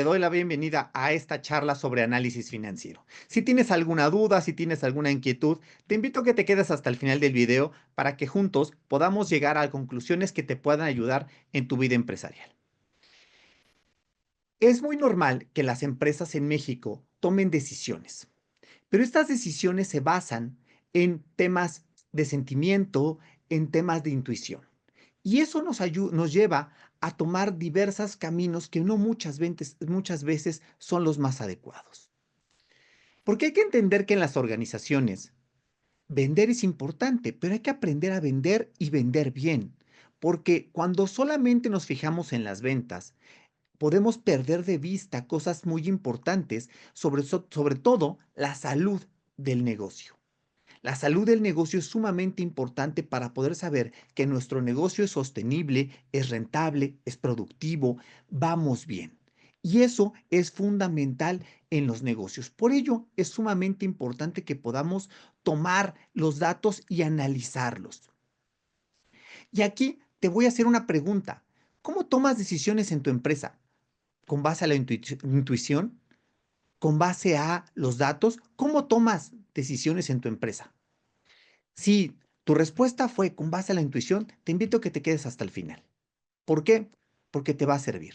te doy la bienvenida a esta charla sobre análisis financiero. Si tienes alguna duda, si tienes alguna inquietud, te invito a que te quedes hasta el final del video para que juntos podamos llegar a conclusiones que te puedan ayudar en tu vida empresarial. Es muy normal que las empresas en México tomen decisiones, pero estas decisiones se basan en temas de sentimiento, en temas de intuición. Y eso nos lleva a tomar diversos caminos que no muchas veces son los más adecuados. Porque hay que entender que en las organizaciones vender es importante, pero hay que aprender a vender y vender bien. Porque cuando solamente nos fijamos en las ventas, podemos perder de vista cosas muy importantes, sobre todo la salud del negocio. La salud del negocio es sumamente importante para poder saber que nuestro negocio es sostenible, es rentable, es productivo, vamos bien. Y eso es fundamental en los negocios. Por ello, es sumamente importante que podamos tomar los datos y analizarlos. Y aquí te voy a hacer una pregunta. ¿Cómo tomas decisiones en tu empresa? ¿Con base a la intuición? ¿Con base a los datos? ¿Cómo tomas decisiones en tu empresa? Si tu respuesta fue con base a la intuición, te invito a que te quedes hasta el final. ¿Por qué? Porque te va a servir.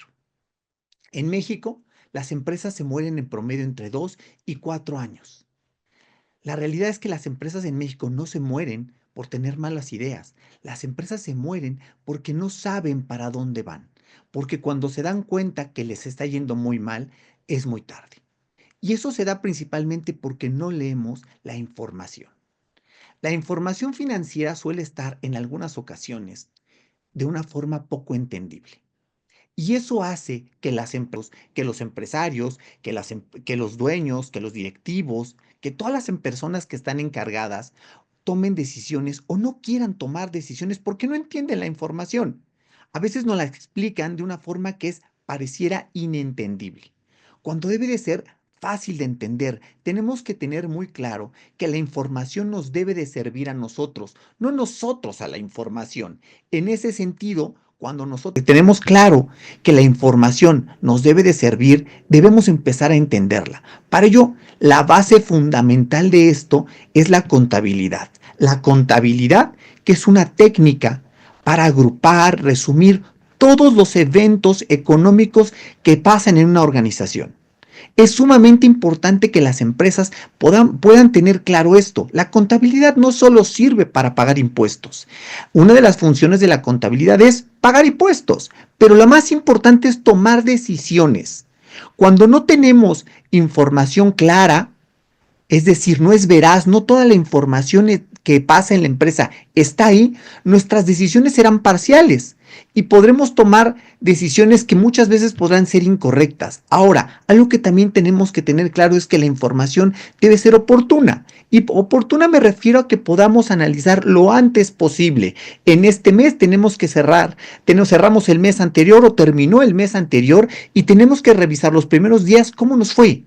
En México, las empresas se mueren en promedio entre 2 y 4 años. La realidad es que las empresas en México no se mueren por tener malas ideas. Las empresas se mueren porque no saben para dónde van. Porque cuando se dan cuenta que les está yendo muy mal, es muy tarde. Y eso se da principalmente porque no leemos la información. La información financiera suele estar en algunas ocasiones de una forma poco entendible. Y eso hace que que los empresarios, que los dueños, que los directivos, que todas las personas que están encargadas tomen decisiones o no quieran tomar decisiones porque no entienden la información. A veces nos la explican de una forma que pareciera inentendible, cuando debe de ser fácil de entender. Tenemos que tener muy claro que la información nos debe de servir a nosotros, no nosotros a la información. En ese sentido, cuando nosotros tenemos claro que la información nos debe de servir, debemos empezar a entenderla. Para ello, la base fundamental de esto es la contabilidad. La contabilidad, que es una técnica para agrupar, resumir todos los eventos económicos que pasan en una organización. Es sumamente importante que las empresas puedan tener claro esto. La contabilidad no solo sirve para pagar impuestos. Una de las funciones de la contabilidad es pagar impuestos, pero la más importante es tomar decisiones. Cuando no tenemos información clara, es decir, no es veraz, no toda la información que pasa en la empresa está ahí, nuestras decisiones serán parciales y podremos tomar decisiones que muchas veces podrán ser incorrectas. Ahora, algo que también tenemos que tener claro es que la información debe ser oportuna. Y oportuna me refiero a que podamos analizar lo antes posible. En este mes tenemos que cerramos el mes anterior o terminó el mes anterior y tenemos que revisar los primeros días cómo nos fue,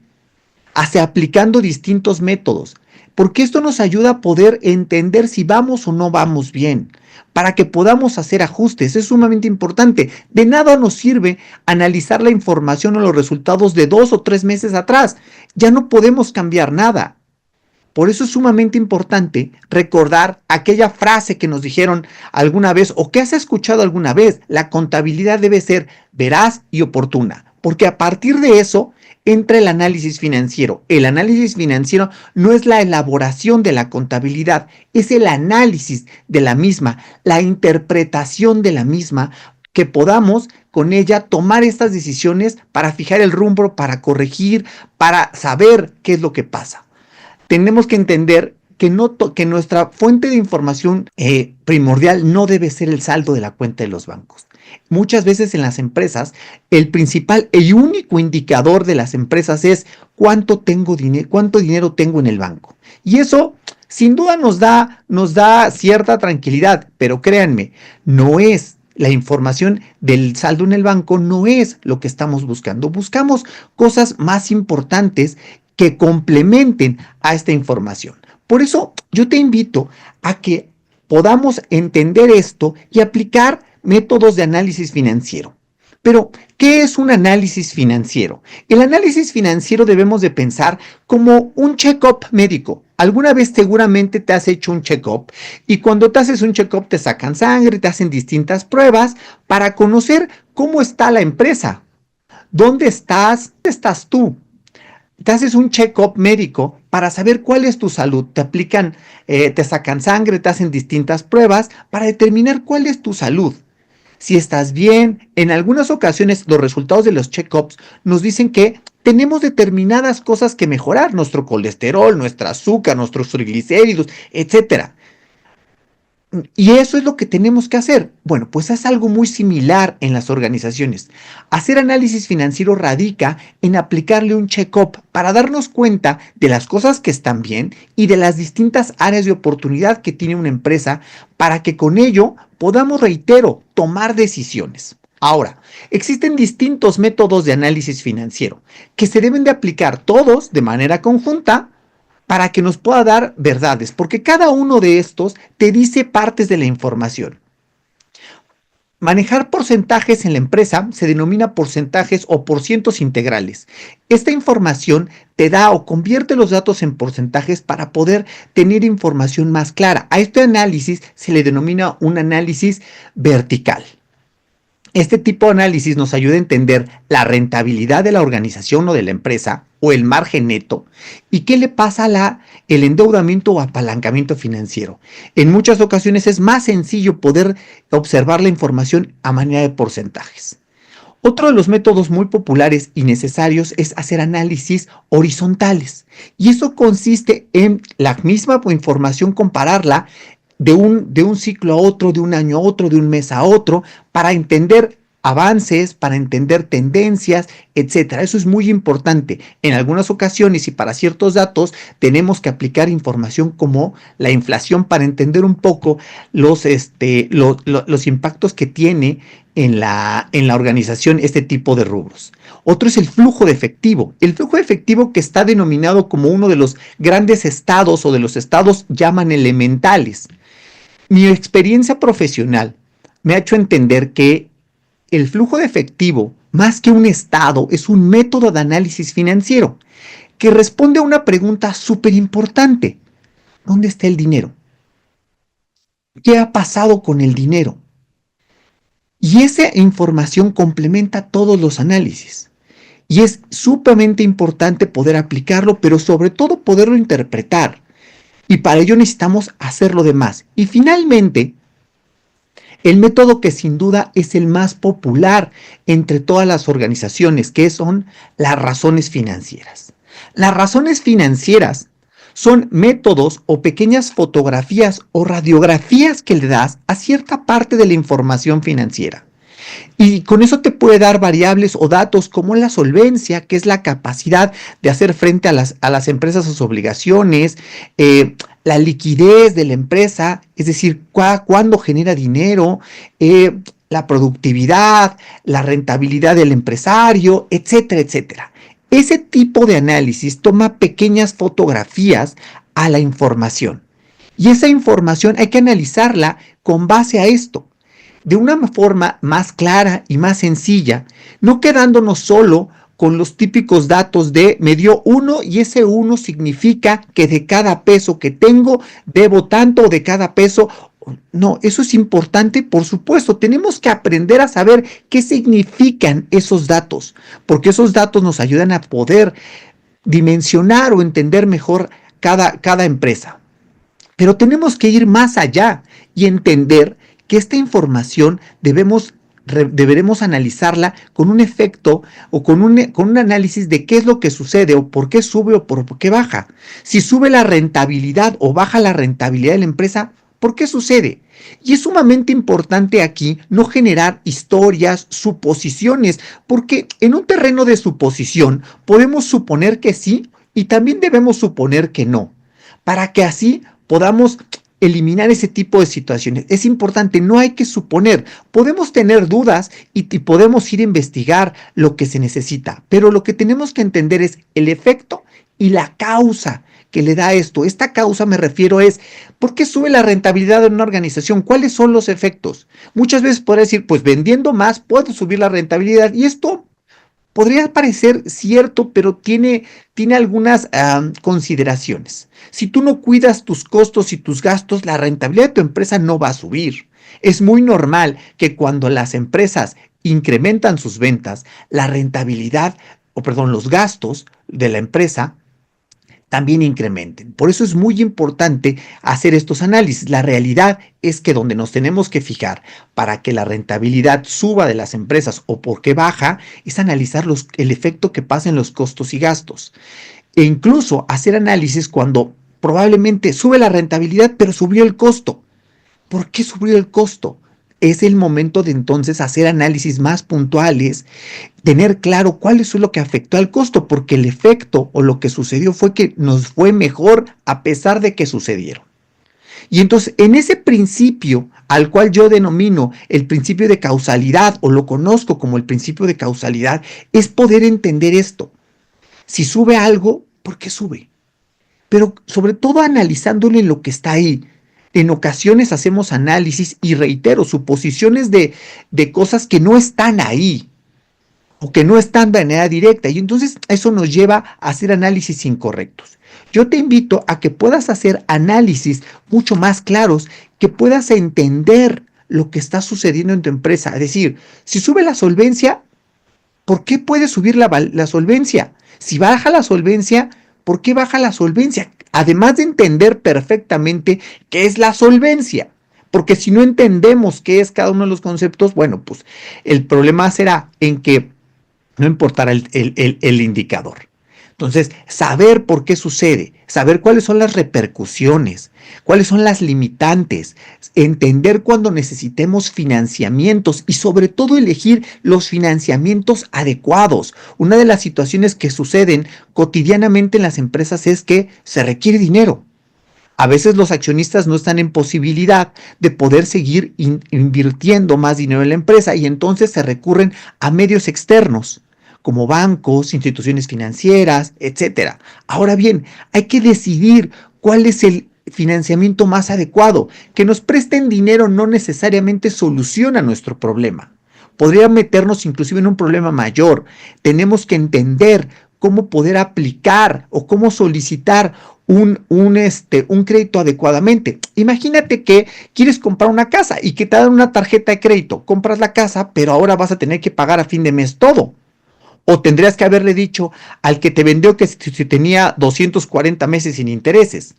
aplicando distintos métodos, porque esto nos ayuda a poder entender si vamos o no vamos bien, para que podamos hacer ajustes. Es sumamente importante. De nada nos sirve analizar la información o los resultados de 2 o 3 meses atrás. Ya no podemos cambiar nada. Por eso es sumamente importante recordar aquella frase que nos dijeron alguna vez o que has escuchado alguna vez: la contabilidad debe ser veraz y oportuna, porque a partir de eso entra el análisis financiero. El análisis financiero no es la elaboración de la contabilidad, es el análisis de la misma, la interpretación de la misma, que podamos con ella tomar estas decisiones para fijar el rumbo, para corregir, para saber qué es lo que pasa. Tenemos que entender que nuestra fuente de información primordial no debe ser el saldo de la cuenta de los bancos. Muchas veces en las empresas, el principal y único indicador de las empresas es cuánto dinero tengo en el banco. Y eso sin duda nos da cierta tranquilidad, pero créanme, no es la información del saldo en el banco, no es lo que estamos buscando. Buscamos cosas más importantes que complementen a esta información. Por eso yo te invito a que podamos entender esto y aplicar métodos de análisis financiero. Pero, ¿qué es un análisis financiero? El análisis financiero debemos de pensar como un check-up médico. Alguna vez seguramente te has hecho un check-up y cuando te haces un check-up te sacan sangre, te hacen distintas pruebas para conocer cómo está la empresa, dónde estás tú. Te haces un check-up médico para saber cuál es tu salud. Te aplican, te sacan sangre, te hacen distintas pruebas para determinar cuál es tu salud. Si estás bien, en algunas ocasiones los resultados de los check-ups nos dicen que tenemos determinadas cosas que mejorar, nuestro colesterol, nuestra azúcar, nuestros triglicéridos, etcétera. Y eso es lo que tenemos que hacer. Bueno, pues es algo muy similar en las organizaciones. Hacer análisis financiero radica en aplicarle un check-up para darnos cuenta de las cosas que están bien y de las distintas áreas de oportunidad que tiene una empresa para que con ello podamos, reitero, tomar decisiones. Ahora, existen distintos métodos de análisis financiero que se deben de aplicar todos de manera conjunta para que nos pueda dar verdades, porque cada uno de estos te dice partes de la información. Manejar porcentajes en la empresa se denomina porcentajes o porcientos integrales. Esta información te da o convierte los datos en porcentajes para poder tener información más clara. A este análisis se le denomina un análisis vertical. Este tipo de análisis nos ayuda a entender la rentabilidad de la organización o de la empresa o el margen neto y qué le pasa a el endeudamiento o apalancamiento financiero. En muchas ocasiones es más sencillo poder observar la información a manera de porcentajes. Otro de los métodos muy populares y necesarios es hacer análisis horizontales. Y eso consiste en la misma información, compararla de un ciclo a otro, de un año a otro, de un mes a otro, para entender avances, para entender tendencias, etcétera. Eso es muy importante. En algunas ocasiones y para ciertos datos tenemos que aplicar información como la inflación para entender un poco los impactos que tiene en la organización este tipo de rubros. Otro es el flujo de efectivo. El flujo de efectivo, que está denominado como uno de los grandes estados o de los estados llaman elementales. Mi experiencia profesional me ha hecho entender que el flujo de efectivo, más que un estado, es un método de análisis financiero que responde a una pregunta súper importante. ¿Dónde está el dinero? ¿Qué ha pasado con el dinero? Y esa información complementa todos los análisis. Y es sumamente importante poder aplicarlo, pero sobre todo poderlo interpretar. Y para ello necesitamos hacer lo demás. Y finalmente, el método que sin duda es el más popular entre todas las organizaciones, que son las razones financieras. Las razones financieras son métodos o pequeñas fotografías o radiografías que le das a cierta parte de la información financiera. Y con eso te puede dar variables o datos como la solvencia, que es la capacidad de hacer frente a las empresas, a sus obligaciones, la liquidez de la empresa, es decir, cuándo genera dinero, la productividad, la rentabilidad del empresario, etcétera, etcétera. Ese tipo de análisis toma pequeñas fotografías a la información. Y esa información hay que analizarla con base a esto, de una forma más clara y más sencilla, no quedándonos solo con los típicos datos de me dio 1 y ese 1 significa que de cada peso que tengo debo tanto, o de cada peso. No, eso es importante, por supuesto. Tenemos que aprender a saber qué significan esos datos, porque esos datos nos ayudan a poder dimensionar o entender mejor cada empresa. Pero tenemos que ir más allá y entender que esta información deberemos analizarla con un efecto o con un análisis de qué es lo que sucede o por qué sube o por qué baja. Si sube la rentabilidad o baja la rentabilidad de la empresa, ¿por qué sucede? Y es sumamente importante aquí no generar historias, suposiciones, porque en un terreno de suposición podemos suponer que sí y también debemos suponer que no, para que así podamos eliminar ese tipo de situaciones. Es importante, no hay que suponer. Podemos tener dudas y podemos ir a investigar lo que se necesita, pero lo que tenemos que entender es el efecto y la causa que le da esto. Esta causa me refiero es, ¿por qué sube la rentabilidad en una organización? ¿Cuáles son los efectos? Muchas veces podría decir, pues vendiendo más puedo subir la rentabilidad y esto podría parecer cierto, pero tiene algunas consideraciones. Si tú no cuidas tus costos y tus gastos, la rentabilidad de tu empresa no va a subir. Es muy normal que cuando las empresas incrementan sus ventas, la rentabilidad, o perdón, los gastos de la empresa también incrementen. Por eso es muy importante hacer estos análisis. La realidad es que donde nos tenemos que fijar para que la rentabilidad suba de las empresas o por qué baja, es analizar el efecto que pasa en los costos y gastos. E incluso hacer análisis cuando probablemente sube la rentabilidad, pero subió el costo. ¿Por qué subió el costo? Es el momento de entonces hacer análisis más puntuales, tener claro cuál es lo que afectó al costo, porque el efecto o lo que sucedió fue que nos fue mejor a pesar de que sucedieron. Y entonces, en ese principio, al cual yo denomino el principio de causalidad o lo conozco como el principio de causalidad, es poder entender esto. Si sube algo, ¿por qué sube? Pero sobre todo analizándole lo que está ahí. En ocasiones hacemos análisis y reitero, suposiciones de cosas que no están ahí o que no están de manera directa y entonces eso nos lleva a hacer análisis incorrectos. Yo te invito a que puedas hacer análisis mucho más claros, que puedas entender lo que está sucediendo en tu empresa. Es decir, si sube la solvencia, ¿por qué puede subir la solvencia? Si baja la solvencia, ¿por qué baja la solvencia? Además de entender perfectamente qué es la solvencia. Porque si no entendemos qué es cada uno de los conceptos, bueno, pues el problema será en que no importará el indicador. Entonces, saber por qué sucede, saber cuáles son las repercusiones, cuáles son las limitantes, entender cuando necesitemos financiamientos y sobre todo elegir los financiamientos adecuados. Una de las situaciones que suceden cotidianamente en las empresas es que se requiere dinero. A veces los accionistas no están en posibilidad de poder seguir invirtiendo más dinero en la empresa y entonces se recurren a medios externos como bancos, instituciones financieras, etcétera. Ahora bien, hay que decidir cuál es el financiamiento más adecuado. Que nos presten dinero no necesariamente soluciona nuestro problema. Podría meternos inclusive en un problema mayor. Tenemos que entender cómo poder aplicar o cómo solicitar un crédito adecuadamente. Imagínate que quieres comprar una casa y que te dan una tarjeta de crédito. Compras la casa, pero ahora vas a tener que pagar a fin de mes todo. O tendrías que haberle dicho al que te vendió que si tenía 240 meses sin intereses.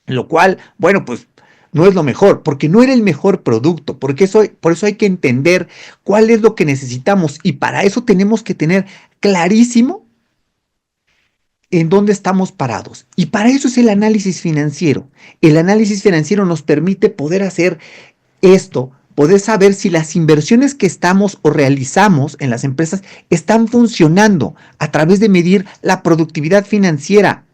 Lo cual, bueno, pues no es lo mejor, porque no era el mejor producto, por eso hay que entender cuál es lo que necesitamos y para eso tenemos que tener clarísimo en dónde estamos parados. Y para eso es el análisis financiero. El análisis financiero nos permite poder hacer esto, poder saber si las inversiones que estamos o realizamos en las empresas están funcionando a través de medir la productividad financiera.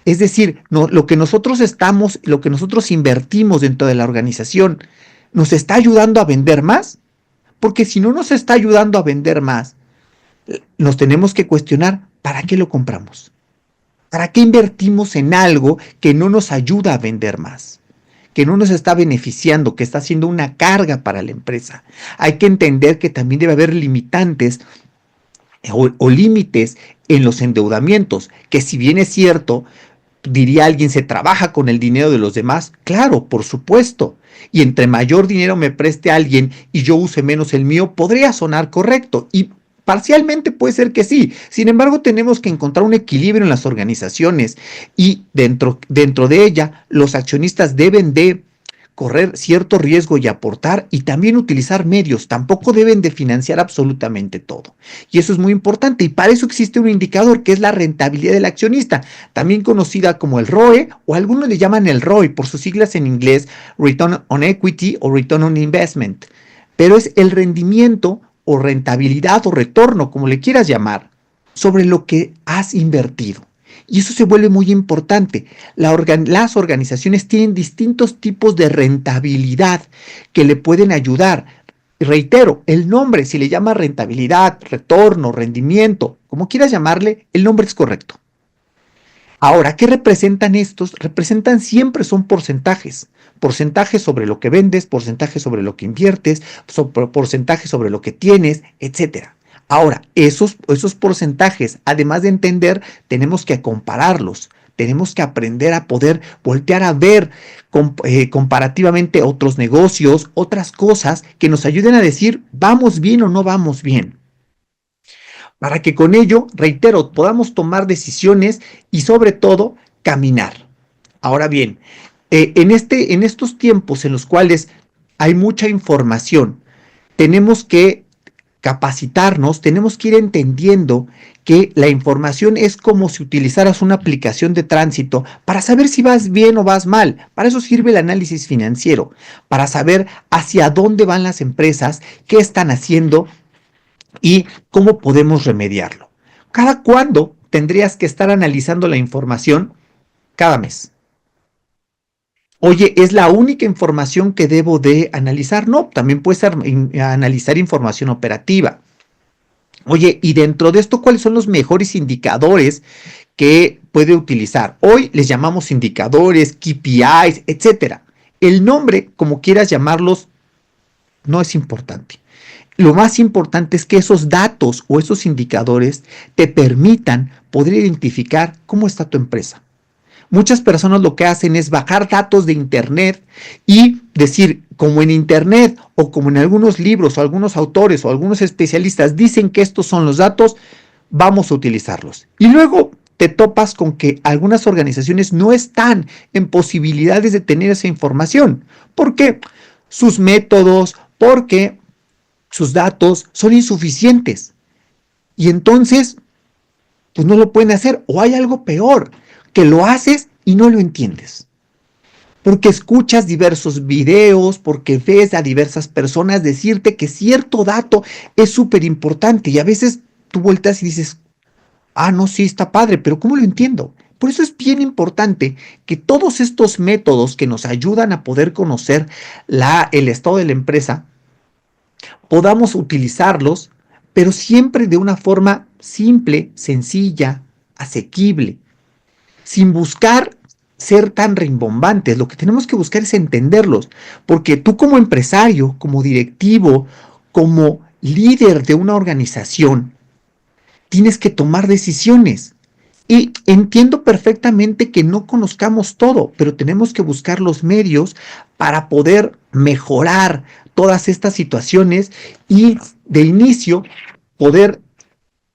Es decir, lo que nosotros invertimos dentro de la organización, ¿nos está ayudando a vender más? Porque si no nos está ayudando a vender más, nos tenemos que cuestionar, ¿para qué lo compramos? ¿Para qué invertimos en algo que no nos ayuda a vender más? Que no nos está beneficiando, que está siendo una carga para la empresa. Hay que entender que también debe haber limitantes o límites en los endeudamientos, que si bien es cierto, diría alguien, ¿se trabaja con el dinero de los demás? Claro, por supuesto. Y entre mayor dinero me preste alguien y yo use menos el mío, podría sonar correcto. Y parcialmente puede ser que sí. Sin embargo, tenemos que encontrar un equilibrio en las organizaciones y dentro de ella, los accionistas deben de correr cierto riesgo y aportar y también utilizar medios. Tampoco deben de financiar absolutamente todo. Y eso es muy importante y para eso existe un indicador que es la rentabilidad del accionista, también conocida como el ROE o algunos le llaman el ROI por sus siglas en inglés, Return on Equity o Return on Investment. Pero es el rendimiento o rentabilidad o retorno, como le quieras llamar, sobre lo que has invertido. Y eso se vuelve muy importante. Las organizaciones tienen distintos tipos de rentabilidad que le pueden ayudar. Reitero, el nombre, si le llama rentabilidad, retorno, rendimiento, como quieras llamarle, el nombre es correcto. Ahora, ¿qué representan estos? Representan siempre son porcentajes. Porcentajes sobre lo que vendes, porcentajes sobre lo que inviertes, porcentajes sobre lo que tienes, etcétera. Ahora, esos porcentajes, además de entender, tenemos que compararlos. Tenemos que aprender a poder voltear a ver comparativamente otros negocios, otras cosas que nos ayuden a decir, ¿vamos bien o no vamos bien? Para que con ello, reitero, podamos tomar decisiones y sobre todo caminar. Ahora bien, en estos tiempos en los cuales hay mucha información, tenemos que capacitarnos, tenemos que ir entendiendo que la información es como si utilizaras una aplicación de tránsito para saber si vas bien o vas mal. Para eso sirve el análisis financiero, para saber hacia dónde van las empresas, qué están haciendo y cómo podemos remediarlo. ¿Cada cuándo tendrías que estar analizando la información? Cada mes. Oye, ¿es la única información que debo de analizar? No, también puedes analizar información operativa. Oye, y dentro de esto, ¿cuáles son los mejores indicadores que puede utilizar? Hoy les llamamos indicadores, KPIs, etcétera. El nombre, como quieras llamarlos, no es importante. Lo más importante es que esos datos o esos indicadores te permitan poder identificar cómo está tu empresa. Muchas personas lo que hacen es bajar datos de internet y decir, como en internet o como en algunos libros o algunos autores o algunos especialistas dicen que estos son los datos, vamos a utilizarlos. Y luego te topas con que algunas organizaciones no están en posibilidades de tener esa información. ¿Por qué? Sus métodos, porque sus datos son insuficientes. Y entonces, pues no lo pueden hacer. O hay algo peor, que lo haces y no lo entiendes. Porque escuchas diversos videos, porque ves a diversas personas decirte que cierto dato es súper importante. Y a veces tú vueltas y dices, no, sí, está padre, pero ¿cómo lo entiendo? Por eso es bien importante que todos estos métodos que nos ayudan a poder conocer el estado de la empresa, podamos utilizarlos, pero siempre de una forma simple, sencilla, asequible, sin buscar ser tan rimbombantes. Lo que tenemos que buscar es entenderlos, porque tú como empresario, como directivo, como líder de una organización, tienes que tomar decisiones. Y entiendo perfectamente que no conozcamos todo, pero tenemos que buscar los medios para poder mejorar todas estas situaciones y de inicio poder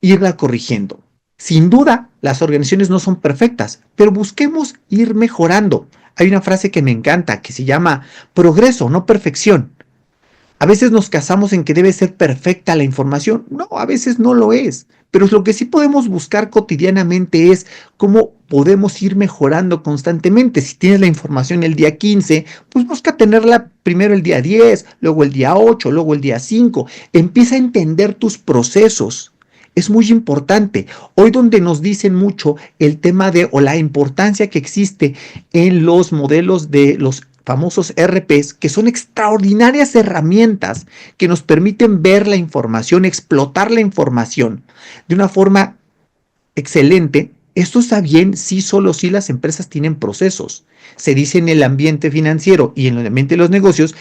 irla corrigiendo. Sin duda, las organizaciones no son perfectas, pero busquemos ir mejorando. Hay una frase que me encanta que se llama progreso, no perfección. A veces nos casamos en que debe ser perfecta la información. No, a veces no lo es. Pero lo que sí podemos buscar cotidianamente es cómo podemos ir mejorando constantemente. Si tienes la información el día 15, pues busca tenerla primero el día 10, luego el día 8, luego el día 5. Empieza a entender tus procesos. Es muy importante. Hoy donde nos dicen mucho el tema de o la importancia que existe en los modelos de los famosos RPs, que son extraordinarias herramientas que nos permiten ver la información, explotar la información de una forma excelente. Esto está bien si solo si las empresas tienen procesos. Se dice en el ambiente financiero y en el ambiente de los negocios,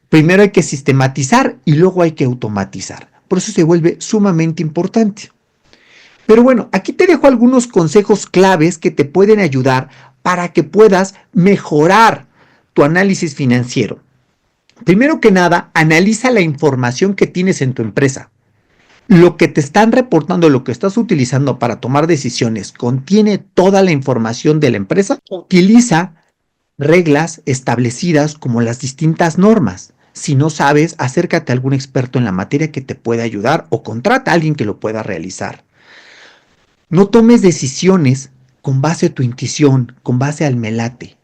primero hay que sistematizar y luego hay que automatizar. Por eso se vuelve sumamente importante. Pero bueno, aquí te dejo algunos consejos claves que te pueden ayudar para que puedas mejorar tu análisis financiero. Primero que nada, analiza la información que tienes en tu empresa. Lo que te están reportando, lo que estás utilizando para tomar decisiones, ¿contiene toda la información de la empresa? Utiliza reglas establecidas como las distintas normas. Si no sabes, acércate a algún experto en la materia que te pueda ayudar o contrata a alguien que lo pueda realizar. No tomes decisiones con base a tu intuición, con base al melate.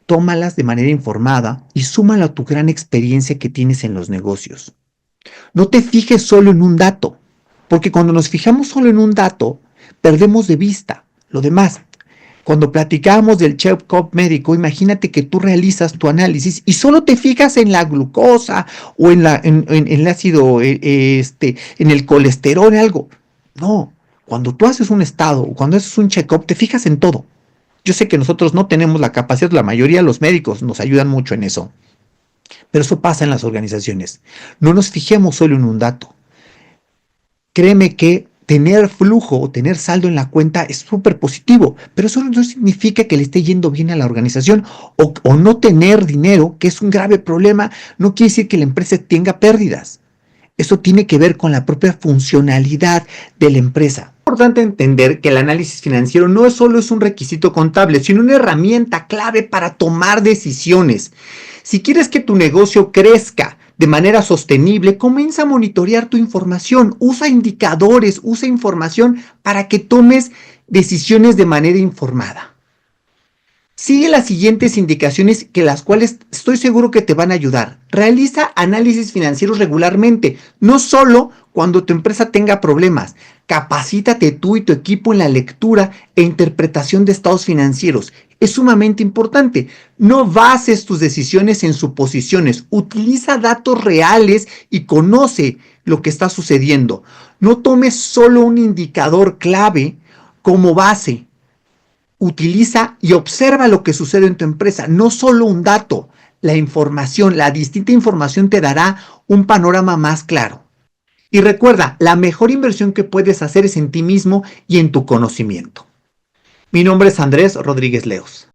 Tómalas de manera informada y súmala a tu gran experiencia que tienes en los negocios. No te fijes solo en un dato, porque cuando nos fijamos solo en un dato, perdemos de vista lo demás. Cuando platicábamos del check-up médico, imagínate que tú realizas tu análisis y solo te fijas en la glucosa o en el ácido, en el colesterol, algo. No, Cuando tú haces un estado o cuando haces un check-up, te fijas en todo. Yo sé que nosotros no tenemos la capacidad, la mayoría de los médicos nos ayudan mucho en eso, pero eso pasa en las organizaciones. No nos fijemos solo en un dato. Créeme que tener flujo o tener saldo en la cuenta es súper positivo, pero eso no significa que le esté yendo bien a la organización o no tener dinero, que es un grave problema, no quiere decir que la empresa tenga pérdidas. Eso tiene que ver con la propia funcionalidad de la empresa. Es importante entender que el análisis financiero no solo es un requisito contable, sino una herramienta clave para tomar decisiones. Si quieres que tu negocio crezca de manera sostenible, comienza a monitorear tu información, usa indicadores, usa información para que tomes decisiones de manera informada. Sigue las siguientes indicaciones que las cuales estoy seguro que te van a ayudar. Realiza análisis financieros regularmente, no solo cuando tu empresa tenga problemas. Capacítate tú y tu equipo en la lectura e interpretación de estados financieros. Es sumamente importante. No bases tus decisiones en suposiciones. Utiliza datos reales y conoce lo que está sucediendo. No tomes solo un indicador clave como base. Utiliza y observa lo que sucede en tu empresa, no solo un dato, la información, la distinta información te dará un panorama más claro. Y recuerda, la mejor inversión que puedes hacer es en ti mismo y en tu conocimiento. Mi nombre es Andrés Rodríguez Leos.